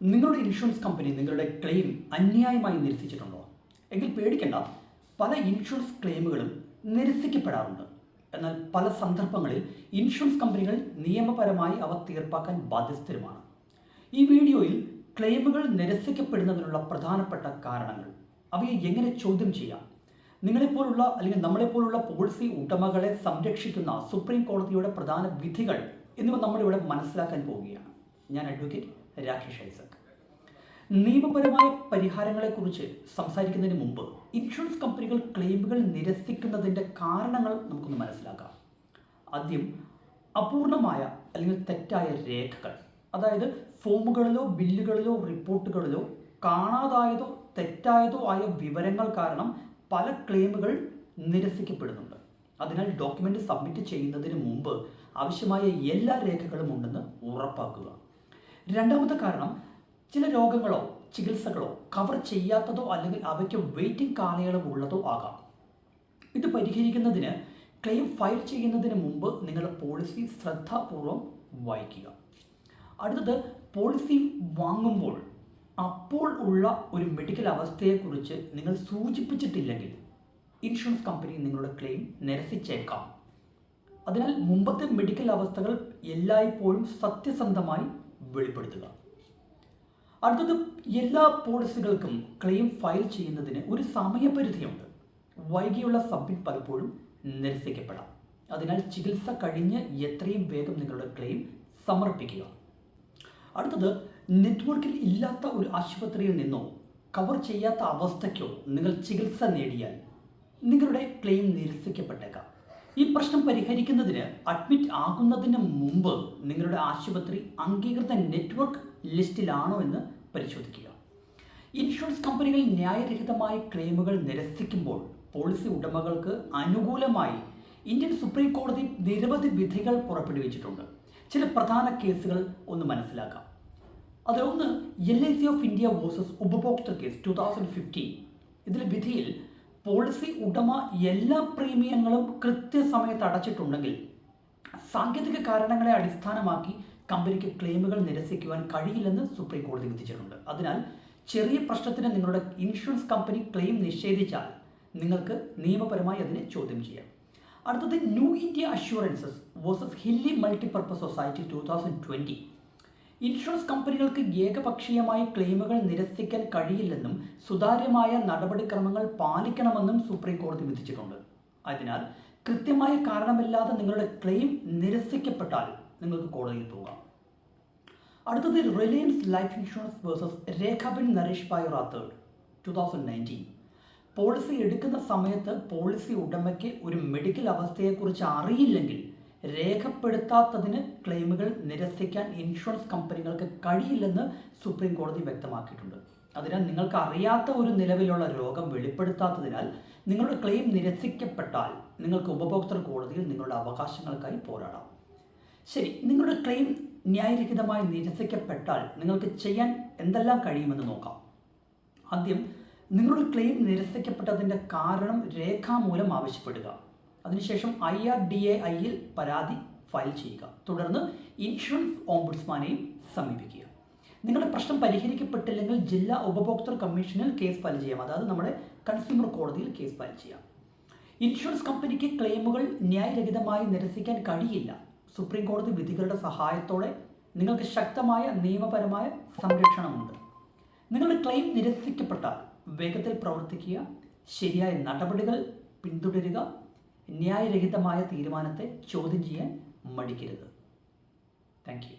നിങ്ങളുടെ insurance company നിങ്ങളുടെ claim അന്യായമായി നിരസിച്ചിട്ടുണ്ടോ? എങ്കിൽ പേടിക്കേണ്ട, പല ഇൻഷുറൻസ് ക്ലെയിമുകളും നിരസിക്കപ്പെടാറുണ്ട്. എന്നാൽ പല സന്ദർഭങ്ങളിൽ ഇൻഷുറൻസ് കമ്പനികൾ നിയമപരമായി അവ തീർപ്പാക്കാൻ ബാധ്യസ്ഥരുമാണ്. ഈ വീഡിയോയിൽ ക്ലെയിമുകൾ നിരസിക്കപ്പെടുന്നതിനുള്ള പ്രധാനപ്പെട്ട കാരണങ്ങൾ, അവയെ എങ്ങനെ ചോദ്യം ചെയ്യാം, നിങ്ങളെപ്പോലുള്ള അല്ലെങ്കിൽ നമ്മളെപ്പോലുള്ള പോളിസി ഉടമകളെ സംരക്ഷിക്കുന്ന സുപ്രീം കോടതിയുടെ പ്രധാന വിധികൾ എന്നിവ നമ്മളിവിടെ മനസ്സിലാക്കാൻ പോവുകയാണ്. ഞാൻ അഡ്വക്കേറ്റ് രാകേഷ് ഐസക്. നിയമപരമായ പരിഹാരങ്ങളെക്കുറിച്ച് സംസാരിക്കുന്നതിന് മുമ്പ് ഇൻഷുറൻസ് കമ്പനികൾ ക്ലെയിമുകൾ നിരസിക്കുന്നതിൻ്റെ കാരണങ്ങൾ നമുക്കൊന്ന് മനസ്സിലാക്കാം. ആദ്യം, അപൂർണമായ അല്ലെങ്കിൽ തെറ്റായ രേഖകൾ, അതായത് ഫോമുകളിലോ ബില്ലുകളിലോ റിപ്പോർട്ടുകളിലോ കാണാതായതോ തെറ്റായതോ ആയ വിവരങ്ങൾ കാരണം പല ക്ലെയിമുകൾ നിരസിക്കപ്പെടുന്നുണ്ട്. അതിനാൽ ഡോക്യുമെൻ്റ് സബ്മിറ്റ് ചെയ്യുന്നതിന് മുമ്പ് ആവശ്യമായ എല്ലാ രേഖകളും ഉണ്ടെന്ന് ഉറപ്പാക്കുക. രണ്ടാമത്തെ കാരണം, ചില രോഗങ്ങളോ ചികിത്സകളോ കവർ ചെയ്യാത്തതോ അല്ലെങ്കിൽ അവയ്ക്ക് വെയിറ്റിംഗ് കാലയളവ് ഉള്ളതോ ആകാം. ഇത് പരിഹരിക്കുന്നതിന് ക്ലെയിം ഫയൽ ചെയ്യുന്നതിന് മുമ്പ് നിങ്ങളുടെ പോളിസി ശ്രദ്ധാപൂർവം വായിക്കുക. അടുത്തത്, പോളിസി വാങ്ങുമ്പോൾ അപ്പോൾ ഉള്ള ഒരു മെഡിക്കൽ അവസ്ഥയെക്കുറിച്ച് നിങ്ങൾ സൂചിപ്പിച്ചിട്ടില്ലെങ്കിൽ ഇൻഷുറൻസ് കമ്പനി നിങ്ങളുടെ ക്ലെയിം നിരസിച്ചേക്കാം. അതിനാൽ മുമ്പത്തെ മെഡിക്കൽ അവസ്ഥകൾ എല്ലായ്പ്പോഴും സത്യസന്ധമായി വെളിപ്പെടുത്തുക. അടുത്തത്, എല്ലാ പോളിസികൾക്കും ക്ലെയിം ഫയൽ ചെയ്യുന്നതിന് ഒരു സമയപരിധിയുണ്ട്. വൈകിയുള്ള സബ്മിറ്റ് പലപ്പോഴും നിരസിക്കപ്പെടാം. അതിനാൽ ചികിത്സ കഴിഞ്ഞ് എത്രയും വേഗം നിങ്ങളുടെ ക്ലെയിം സമർപ്പിക്കുക. അടുത്തത്, നെറ്റ്വർക്കിൽ ഇല്ലാത്ത ഒരു ആശുപത്രിയിൽ നിന്നോ കവർ ചെയ്യാത്ത അവസ്ഥയ്ക്കോ നിങ്ങൾ ചികിത്സ നേടിയാൽ നിങ്ങളുടെ ക്ലെയിം നിരസിക്കപ്പെട്ടേക്കാം. ഈ പ്രശ്നം പരിഹരിക്കുന്നതിന് അഡ്മിറ്റ് ആകുന്നതിന് മുമ്പ് നിങ്ങളുടെ ആശുപത്രി അംഗീകൃത നെറ്റ്വർക്ക് ലിസ്റ്റിലാണോ എന്ന് പരിശോധിക്കുക. ഇൻഷുറൻസ് കമ്പനികൾ ന്യായരഹിതമായി ക്ലെയിമുകൾ നിരസിക്കുമ്പോൾ പോളിസി ഉടമകൾക്ക് അനുകൂലമായി ഇന്ത്യൻ സുപ്രീം കോടതി നിരവധി വിധികൾ പുറപ്പെടുവിച്ചിട്ടുണ്ട്. ചില പ്രധാന കേസുകൾ ഒന്ന് മനസ്സിലാക്കാം. അതിലൊന്ന് LIC ഓഫ് ഇന്ത്യ വേഴ്സസ് ഉപഭോക്തൃ കേസ് 2015. ഇതിലെ വിധിയിൽ പോളിസി ഉടമ എല്ലാ പ്രീമിയങ്ങളും കൃത്യസമയത്ത് അടച്ചിട്ടുണ്ടെങ്കിൽ സാങ്കേതിക കാരണങ്ങളെ അടിസ്ഥാനമാക്കി കമ്പനിക്ക് ക്ലെയിമുകൾ നിരസിക്കുവാൻ കഴിയില്ലെന്ന് സുപ്രീം കോടതി വിധിച്ചിട്ടുണ്ട്. അതിനാൽ ചെറിയ പ്രശ്നത്തിന് നിങ്ങളുടെ ഇൻഷുറൻസ് കമ്പനി ക്ലെയിം നിഷേധിച്ചാൽ നിങ്ങൾക്ക് നിയമപരമായി അതിനെ ചോദ്യം ചെയ്യാം. അടുത്തത്, ന്യൂ ഇന്ത്യ അഷ്യൂറൻസസ് വേഴ്സസ് ഹില്ലി മൾട്ടിപർപ്പസ് സൊസൈറ്റി 2020. ഇൻഷുറൻസ് കമ്പനികൾക്ക് ഏകപക്ഷീയമായി ക്ലെയിമുകൾ നിരസിക്കാൻ കഴിയില്ലെന്നും സുതാര്യമായ നടപടിക്രമങ്ങൾ പാലിക്കണമെന്നും സുപ്രീം കോടതി വിധിച്ചിട്ടുണ്ട്. അതിനാൽ കൃത്യമായ കാരണമില്ലാതെ നിങ്ങളുടെ ക്ലെയിം നിരസിക്കപ്പെട്ടാൽ നിങ്ങൾക്ക് കോടതിയിൽ പോകാം. അടുത്തത്, റിലയൻസ് ലൈഫ് ഇൻഷുറൻസ് വേഴ്സസ് രേഖാബെൻ നരേഷ് ഭായ് റാത്തേഡ് 2019. പോളിസി എടുക്കുന്ന സമയത്ത് പോളിസി ഉടമയ്ക്ക് ഒരു മെഡിക്കൽ അവസ്ഥയെക്കുറിച്ച് അറിയില്ലെങ്കിൽ രേഖപ്പെടുത്താത്തതിന് ക്ലെയിമുകൾ നിരസിക്കാൻ ഇൻഷുറൻസ് കമ്പനികൾക്ക് കഴിയില്ലെന്ന് സുപ്രീം കോടതി വ്യക്തമാക്കിയിട്ടുണ്ട്. അതിനാൽ നിങ്ങൾക്ക് അറിയാത്ത ഒരു നിലവിലുള്ള രോഗം വെളിപ്പെടുത്താത്തതിനാൽ നിങ്ങളുടെ ക്ലെയിം നിരസിക്കപ്പെട്ടാൽ നിങ്ങൾക്ക് ഉപഭോക്തൃ കോടതിയിൽ നിങ്ങളുടെ അവകാശങ്ങൾക്കായി പോരാടാം. ശരി, നിങ്ങളുടെ ക്ലെയിം ന്യായരഹിതമായി നിരസിക്കപ്പെട്ടാൽ നിങ്ങൾക്ക് ചെയ്യാൻ എന്തെല്ലാം കഴിയുമെന്ന് നോക്കാം. ആദ്യം, നിങ്ങളുടെ ക്ലെയിം നിരസിക്കപ്പെട്ടതിൻ്റെ കാരണം രേഖാമൂലം ആവശ്യപ്പെടുക. അതിനുശേഷം IRDAIയിൽ പരാതി ഫയൽ ചെയ്യുക. തുടർന്ന് ഇൻഷുറൻസ് ഓംബുഡ്സ്മാനെയും സമീപിക്കുക. നിങ്ങളുടെ പ്രശ്നം പരിഹരിക്കപ്പെട്ടില്ലെങ്കിൽ ജില്ലാ ഉപഭോക്തൃ കമ്മീഷനിൽ കേസ് ഫയൽ ചെയ്യാം. അതായത് നമ്മുടെ കൺസ്യൂമർ കോടതിയിൽ കേസ് ഫയൽ ചെയ്യാം. ഇൻഷുറൻസ് കമ്പനിക്ക് ക്ലെയിമുകൾ ന്യായരഹിതമായി നിരസിക്കാൻ കഴിയില്ല. സുപ്രീം കോടതി വിധികളുടെ സഹായത്തോടെ നിങ്ങൾക്ക് ശക്തമായ നിയമപരമായ സംരക്ഷണമുണ്ട്. നിങ്ങളുടെ ക്ലെയിം നിരസിക്കപ്പെട്ടാൽ വേഗത്തിൽ പ്രവർത്തിക്കുക, ശരിയായ നടപടികൾ പിന്തുടരുക, ന്യായരഹിതമായ തീരുമാനത്തെ ചോദ്യം ചെയ്യാൻ മടിക്കരുത്. Thank you.